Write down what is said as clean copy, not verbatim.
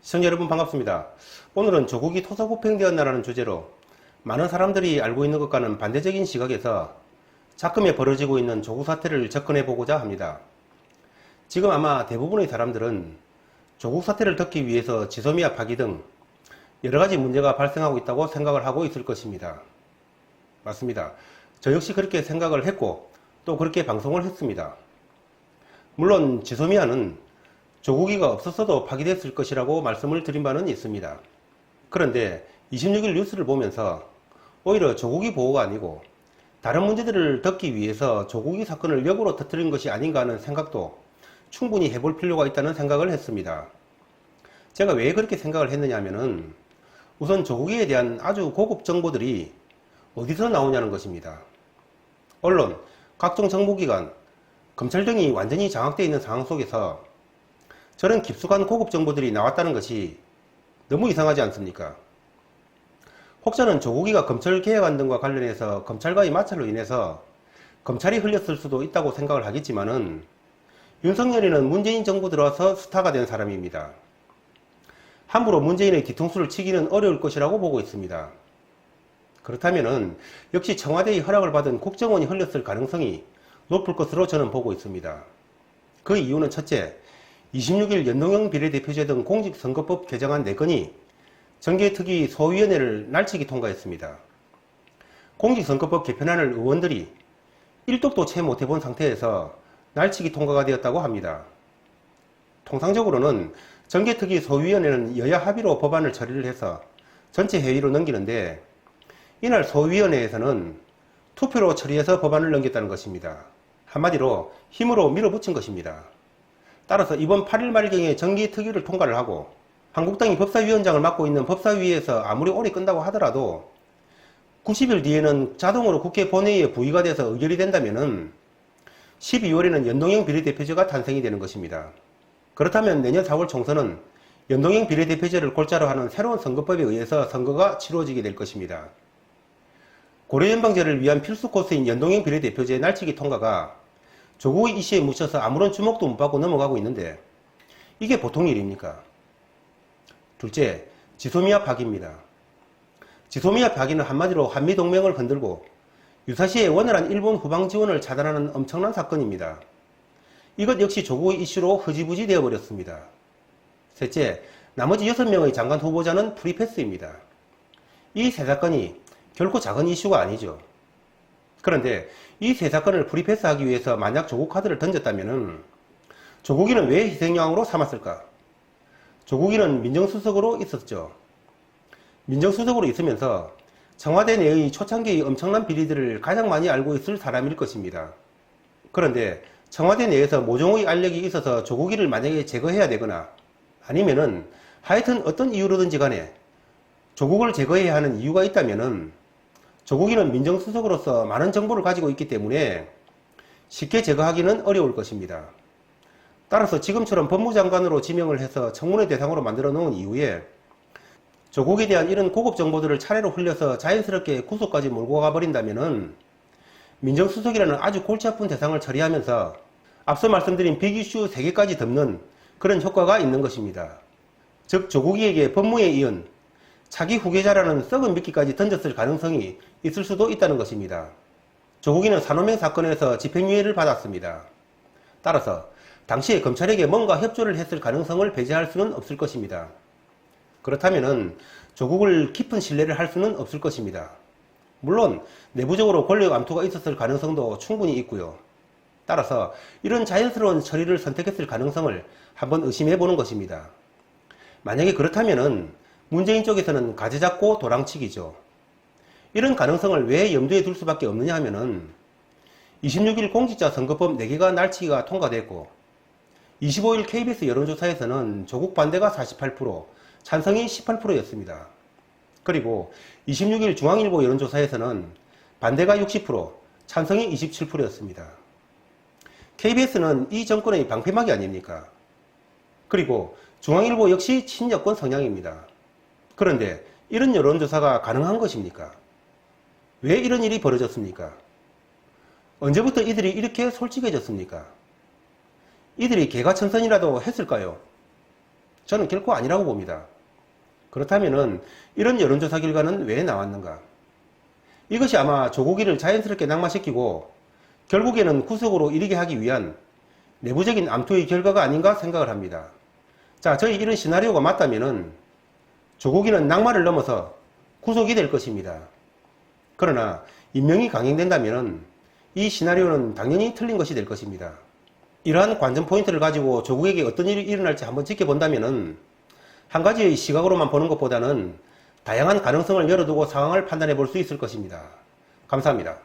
시청자 여러분 반갑습니다. 오늘은 조국이 토사구팽되었나라는 주제로 많은 사람들이 알고 있는 것과는 반대적인 시각에서 작금에 벌어지고 있는 조국 사태를 접근해 보고자 합니다. 지금 아마 대부분의 사람들은 조국 사태를 덮기 위해서 지소미아 파기 등 여러가지 문제가 발생하고 있다고 생각을 하고 있을 것입니다. 맞습니다. 저 역시 그렇게 생각을 했고 또 그렇게 방송을 했습니다. 물론 지소미아는 조국이가 없었어도 파기됐을 것이라고 말씀을 드린 바는 있습니다. 그런데 26일 뉴스를 보면서 오히려 조국이 보호가 아니고 다른 문제들을 덮기 위해서 조국이 사건을 역으로 터뜨린 것이 아닌가 하는 생각도 충분히 해볼 필요가 있다는 생각을 했습니다. 제가 왜 그렇게 생각을 했느냐 하면은 우선 조국이에 대한 아주 고급 정보들이 어디서 나오냐는 것입니다. 언론, 각종 정보기관, 검찰 등이 완전히 장악되어 있는 상황 속에서 저런 깊숙한 고급 정보들이 나왔다는 것이 너무 이상하지 않습니까? 혹자는 조국이가 검찰 개혁안 등과 관련해서 검찰과의 마찰로 인해서 검찰이 흘렸을 수도 있다고 생각을 하겠지만은 윤석열이는 문재인 정부 들어와서 스타가 된 사람입니다. 함부로 문재인의 뒤통수를 치기는 어려울 것이라고 보고 있습니다. 그렇다면은 역시 청와대의 허락을 받은 국정원이 흘렸을 가능성이 높을 것으로 저는 보고 있습니다. 그 이유는 첫째, 26일 연동형 비례대표제 등 공직선거법 개정안 4건이 정개특위 소위원회를 날치기 통과했습니다. 공직선거법 개편안을 의원들이 1독도 채 못해본 상태에서 날치기 통과가 되었다고 합니다. 통상적으로는 정개특위 소위원회는 여야 합의로 법안을 처리를 해서 전체 회의로 넘기는데 이날 소위원회에서는 투표로 처리해서 법안을 넘겼다는 것입니다. 한마디로 힘으로 밀어붙인 것입니다. 따라서 이번 8일 말경에 정기특위를 통과를 하고 한국당이 법사위원장을 맡고 있는 법사위에서 아무리 오래 끈다고 하더라도 90일 뒤에는 자동으로 국회 본회의에 부의가 돼서 의결이 된다면은 12월에는 연동형 비례대표제가 탄생이 되는 것입니다. 그렇다면 내년 4월 총선은 연동형 비례대표제를 골자로 하는 새로운 선거법에 의해서 선거가 치루어지게 될 것입니다. 고려연방제를 위한 필수 코스인 연동형 비례대표제 날치기 통과가 조국의 이슈에 묻혀서 아무런 주목도 못 받고 넘어가고 있는데 이게 보통 일입니까? 둘째, 지소미아 파기입니다. 지소미아 파기는 한마디로 한미동맹을 흔들고 유사시에 원활한 일본 후방 지원을 차단하는 엄청난 사건입니다. 이것 역시 조국의 이슈로 흐지부지 되어버렸습니다. 셋째, 나머지 6명의 장관 후보자는 프리패스입니다. 이 세 사건이 결코 작은 이슈가 아니죠. 그런데 이 세 사건을 프리패스하기 위해서 만약 조국 카드를 던졌다면은 조국이는 왜 희생양으로 삼았을까? 조국이는 민정수석으로 있었죠. 민정수석으로 있으면서 청와대 내의 초창기의 엄청난 비리들을 가장 많이 알고 있을 사람일 것입니다. 그런데 청와대 내에서 모종의 알력이 있어서 조국이를 만약에 제거해야 되거나 아니면은 하여튼 어떤 이유로든지 간에 조국을 제거해야 하는 이유가 있다면은 조국이는 민정수석으로서 많은 정보를 가지고 있기 때문에 쉽게 제거하기는 어려울 것입니다. 따라서 지금처럼 법무장관으로 지명을 해서 청문회 대상으로 만들어 놓은 이후에 조국에 대한 이런 고급 정보들을 차례로 흘려서 자연스럽게 구속까지 몰고 가버린다면은 민정수석이라는 아주 골치 아픈 대상을 처리하면서 앞서 말씀드린 빅이슈 3개까지 덮는 그런 효과가 있는 것입니다. 즉 조국이에게 법무에 이은 자기 후계자라는 썩은 미끼까지 던졌을 가능성이 있을 수도 있다는 것입니다. 조국이는 산호맹 사건에서 집행유예를 받았습니다. 따라서 당시에 검찰에게 뭔가 협조를 했을 가능성을 배제할 수는 없을 것입니다. 그렇다면은 조국을 깊은 신뢰를 할 수는 없을 것입니다. 물론 내부적으로 권력 암투가 있었을 가능성도 충분히 있고요. 따라서 이런 자연스러운 처리를 선택했을 가능성을 한번 의심해 보는 것입니다. 만약에 그렇다면은 문재인 쪽에서는 가지 잡고 도랑치기죠. 이런 가능성을 왜 염두에 둘 수밖에 없느냐 하면은 26일 공직자 선거법 4개가 날치기가 통과됐고 25일 KBS 여론조사에서는 조국 반대가 48%, 찬성이 18%였습니다. 그리고 26일 중앙일보 여론조사에서는 반대가 60%, 찬성이 27%였습니다. KBS는 이 정권의 방패막이 아닙니까? 그리고 중앙일보 역시 친여권 성향입니다. 그런데 이런 여론조사가 가능한 것입니까? 왜 이런 일이 벌어졌습니까? 언제부터 이들이 이렇게 솔직해졌습니까? 이들이 개가천선이라도 했을까요? 저는 결코 아니라고 봅니다. 그렇다면은 이런 여론조사 결과는 왜 나왔는가? 이것이 아마 조국이를 자연스럽게 낙마시키고 결국에는 구속으로 이르게 하기 위한 내부적인 암투의 결과가 아닌가 생각을 합니다. 자, 저희 이런 시나리오가 맞다면은 조국이는 낙마를 넘어서 구속이 될 것입니다. 그러나 임명이 강행된다면은 이 시나리오는 당연히 틀린 것이 될 것입니다. 이러한 관전 포인트를 가지고 조국에게 어떤 일이 일어날지 한번 지켜본다면은 한 가지의 시각으로만 보는 것보다는 다양한 가능성을 열어두고 상황을 판단해 볼 수 있을 것입니다. 감사합니다.